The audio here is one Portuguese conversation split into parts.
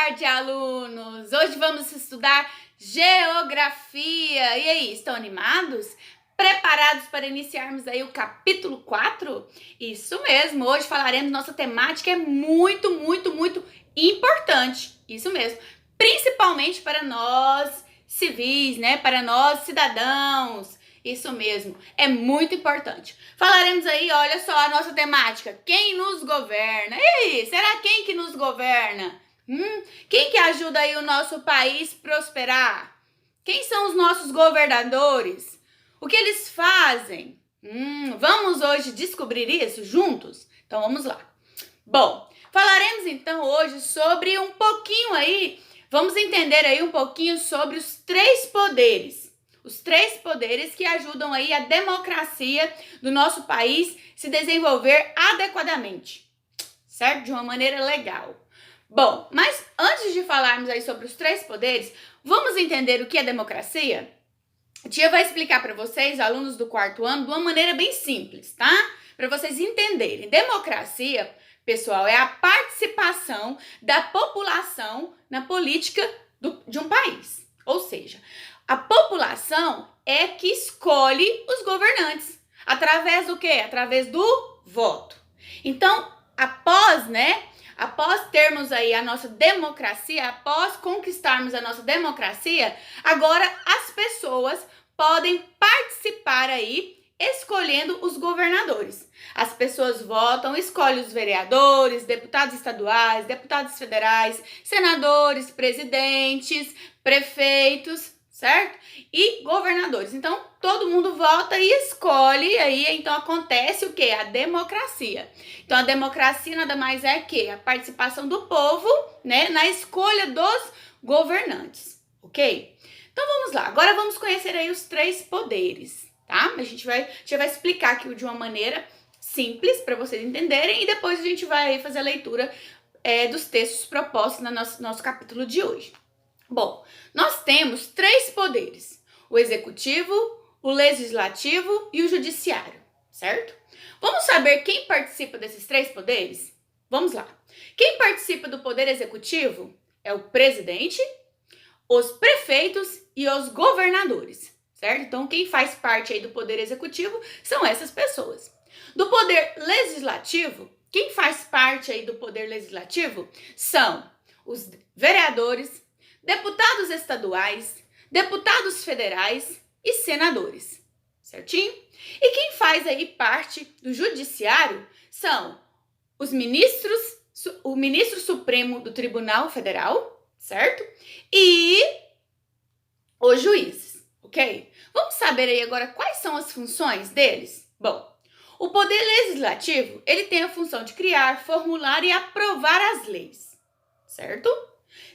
tarde, alunos! Hoje vamos estudar geografia. E aí, estão animados? Preparados para iniciarmos aí o capítulo 4? Isso mesmo, hoje falaremos, nossa temática é muito importante. Isso mesmo, principalmente para nós civis, né? Para nós cidadãos. Isso mesmo, é muito importante. Falaremos aí, olha só a nossa temática, quem nos governa? E aí, será quem que nos governa? Quem que ajuda aí o nosso país prosperar? Quem são os nossos governadores? O que eles fazem? Vamos hoje descobrir isso juntos? Então vamos lá. Bom, falaremos então hoje sobre um pouquinho aí, vamos entender aí um pouquinho sobre os três poderes. Os três poderes que ajudam aí a democracia do nosso país se desenvolver adequadamente, certo? De uma maneira legal. Bom, mas antes de falarmos aí sobre os três poderes, vamos entender o que é democracia? A tia vai explicar para vocês, alunos do quarto ano, de uma maneira bem simples, tá? Para vocês entenderem. Democracia, pessoal, é a participação da população na política de um país. Ou seja, a população é que escolhe os governantes. Através do quê? Através do voto. Então, após termos aí a nossa democracia, após conquistarmos a nossa democracia, agora as pessoas podem participar aí escolhendo os governadores. As pessoas votam, escolhem os vereadores, deputados estaduais, deputados federais, senadores, presidentes, prefeitos, certo? E governadores. Então, todo mundo vota e escolhe, aí então acontece o quê? A democracia. Então, a democracia nada mais é que a participação do povo, né, na escolha dos governantes, ok? Então, vamos lá. Agora vamos conhecer aí os três poderes, tá? A gente vai explicar aqui de uma maneira simples para vocês entenderem e depois a gente vai fazer a leitura dos textos propostos no nosso capítulo de hoje. Bom, nós temos três poderes, o executivo, o legislativo e o judiciário, certo? Vamos saber quem participa desses três poderes? Vamos lá. Quem participa do poder executivo é o presidente, os prefeitos e os governadores, certo? Então, quem faz parte aí do poder executivo são essas pessoas. Do poder legislativo, quem faz parte aí do poder legislativo são os vereadores, deputados estaduais, deputados federais e senadores, certinho? E quem faz aí parte do judiciário são os ministros, o ministro supremo do Tribunal Federal, certo? E os juízes, ok? Vamos saber aí agora quais são as funções deles? Bom, o poder legislativo, ele tem a função de criar, formular e aprovar as leis, certo?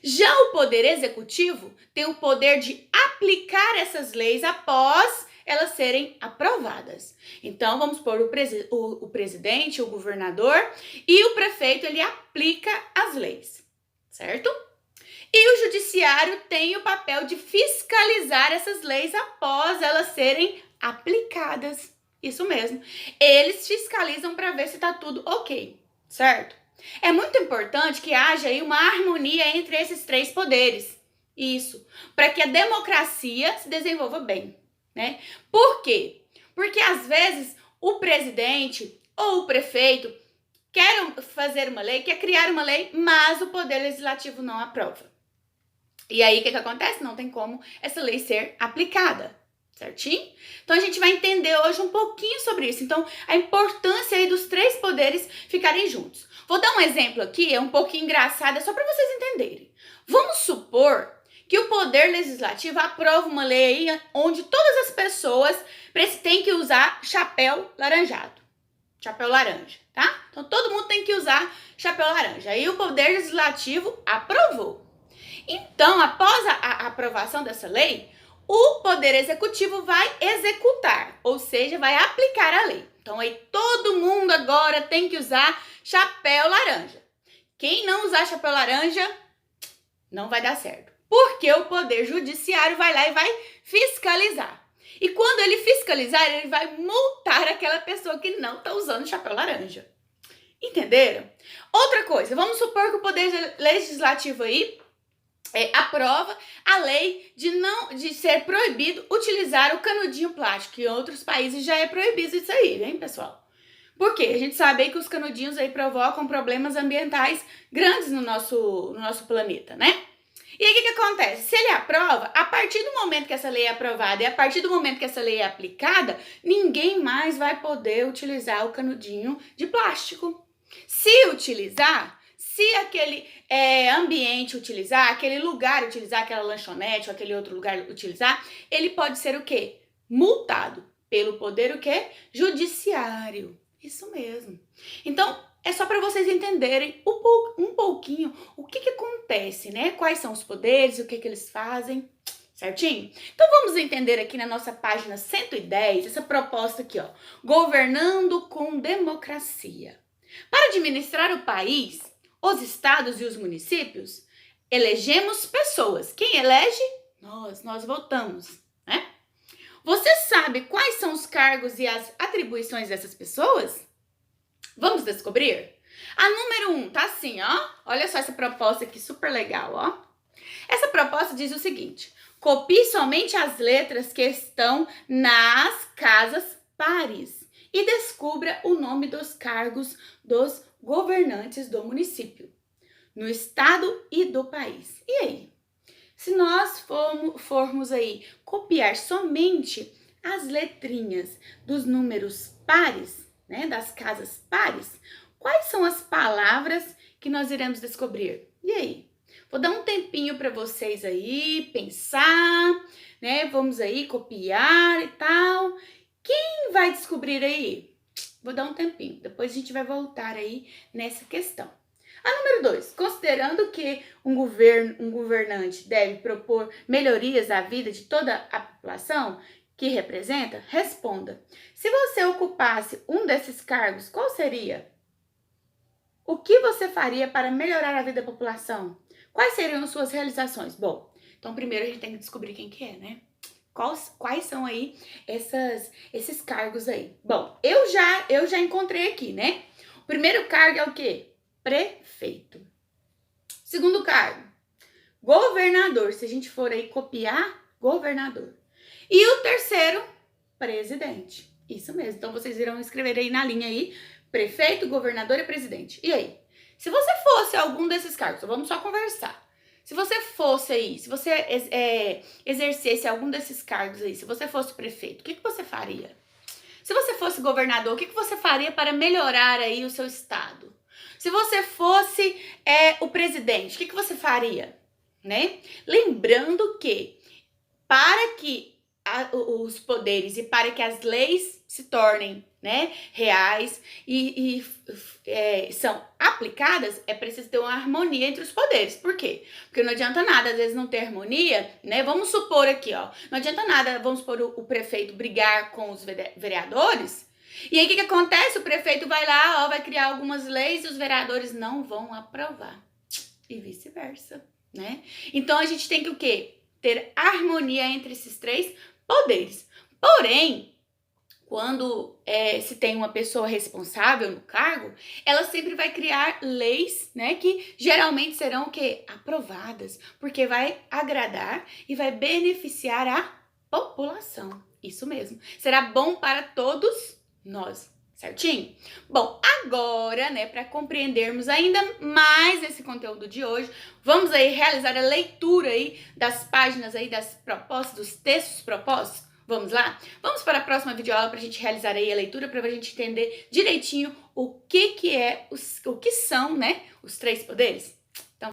Já o poder executivo tem o poder de aplicar essas leis após elas serem aprovadas. Então, vamos pôr o presidente, o governador e o prefeito, ele aplica as leis, certo? E o judiciário tem o papel de fiscalizar essas leis após elas serem aplicadas. Isso mesmo. Eles fiscalizam para ver se está tudo ok, certo? É muito importante que haja aí uma harmonia entre esses três poderes. Isso, para que a democracia se desenvolva bem, né? Por quê? Porque às vezes o presidente ou o prefeito quer fazer uma lei, quer criar uma lei, mas o poder legislativo não aprova. E aí o que acontece? Não tem como essa lei ser aplicada. Certinho? Então, a gente vai entender hoje um pouquinho sobre isso. Então, a importância aí dos três poderes ficarem juntos. Vou dar um exemplo aqui, é um pouquinho engraçado, é só para vocês entenderem. Vamos supor que o poder legislativo aprova uma lei aí onde todas as pessoas têm que usar chapéu laranjado. Chapéu laranja, tá? Então, todo mundo tem que usar chapéu laranja. Aí, o poder legislativo aprovou. Então, após a aprovação dessa lei, o poder executivo vai executar, ou seja, vai aplicar a lei. Então, aí todo mundo agora tem que usar chapéu laranja. Quem não usar chapéu laranja, não vai dar certo. Porque o poder judiciário vai lá e vai fiscalizar. E quando ele fiscalizar, ele vai multar aquela pessoa que não está usando chapéu laranja. Entenderam? Outra coisa, vamos supor que o Poder Legislativo aí aprova a lei de ser proibido utilizar o canudinho plástico. Em outros países já é proibido isso aí, hein, pessoal? Por quê? A gente sabe aí que os canudinhos aí provocam problemas ambientais grandes no nosso planeta, né? E aí o que acontece? Se ele aprova, a partir do momento que essa lei é aprovada e a partir do momento que essa lei é aplicada, ninguém mais vai poder utilizar o canudinho de plástico. Se utilizar, se aquele ambiente utilizar, aquele lugar utilizar, aquela lanchonete ou aquele outro lugar utilizar, ele pode ser o quê? Multado pelo poder o quê? Judiciário. Isso mesmo. Então, é só para vocês entenderem um pouquinho o que acontece, né? Quais são os poderes, o que eles fazem, certinho? Então, vamos entender aqui na nossa página 110, essa proposta aqui, ó. Governando com democracia. Para administrar o país, os estados e os municípios, elegemos pessoas. Quem elege? Nós votamos, né? Você sabe quais são os cargos e as atribuições dessas pessoas? Vamos descobrir? A número 1 tá assim, ó. Olha só essa proposta aqui, super legal, ó. Essa proposta diz o seguinte: copie somente as letras que estão nas casas pares e descubra o nome dos cargos dos governantes do município, no estado e do país. E aí? Se nós formos aí copiar somente as letrinhas dos números pares, né, das casas pares, quais são as palavras que nós iremos descobrir? E aí? Vou dar um tempinho para vocês aí pensar, né? Vamos aí copiar e tal. Quem vai descobrir aí? Vou dar um tempinho, depois a gente vai voltar aí nessa questão. A número 2, considerando que um governante deve propor melhorias à vida de toda a população que representa, responda. Se você ocupasse um desses cargos, qual seria? O que você faria para melhorar a vida da população? Quais seriam suas realizações? Bom, então primeiro a gente tem que descobrir quem que é, né? Quais são aí esses cargos aí? Bom, eu já encontrei aqui, né? O primeiro cargo é o quê? Prefeito. Segundo cargo, governador. Se a gente for aí copiar, governador. E o terceiro, presidente. Isso mesmo. Então, vocês irão escrever aí na linha aí, prefeito, governador e presidente. E aí? Se você fosse algum desses cargos, vamos só conversar. Se você fosse aí, se você exercesse algum desses cargos aí, se você fosse prefeito, o que você faria? Se você fosse governador, o que você faria para melhorar aí o seu estado? Se você fosse o presidente, o que você faria? Né? Lembrando que para que os poderes e para que as leis se tornem, né, reais e são aplicadas, é preciso ter uma harmonia entre os poderes. Por quê? Porque não adianta nada, às vezes, não ter harmonia, né? Vamos supor aqui, ó, não adianta nada, vamos supor o prefeito brigar com os vereadores. E aí, o que acontece? O prefeito vai lá, ó, vai criar algumas leis e os vereadores não vão aprovar. E vice-versa, né? Então, a gente tem que o quê? Ter harmonia entre esses três poderes. Porém, quando se tem uma pessoa responsável no cargo, ela sempre vai criar leis, né, que geralmente serão o quê? Aprovadas, porque vai agradar e vai beneficiar a população. Isso mesmo. Será bom para todos nós, certinho? Bom, agora, né, para compreendermos ainda mais esse conteúdo de hoje, vamos aí realizar a leitura aí das páginas aí das propostas, dos textos propostos. Vamos lá? Vamos para a próxima videoaula para a gente realizar aí a leitura, para a gente entender direitinho o que são, né, os três poderes.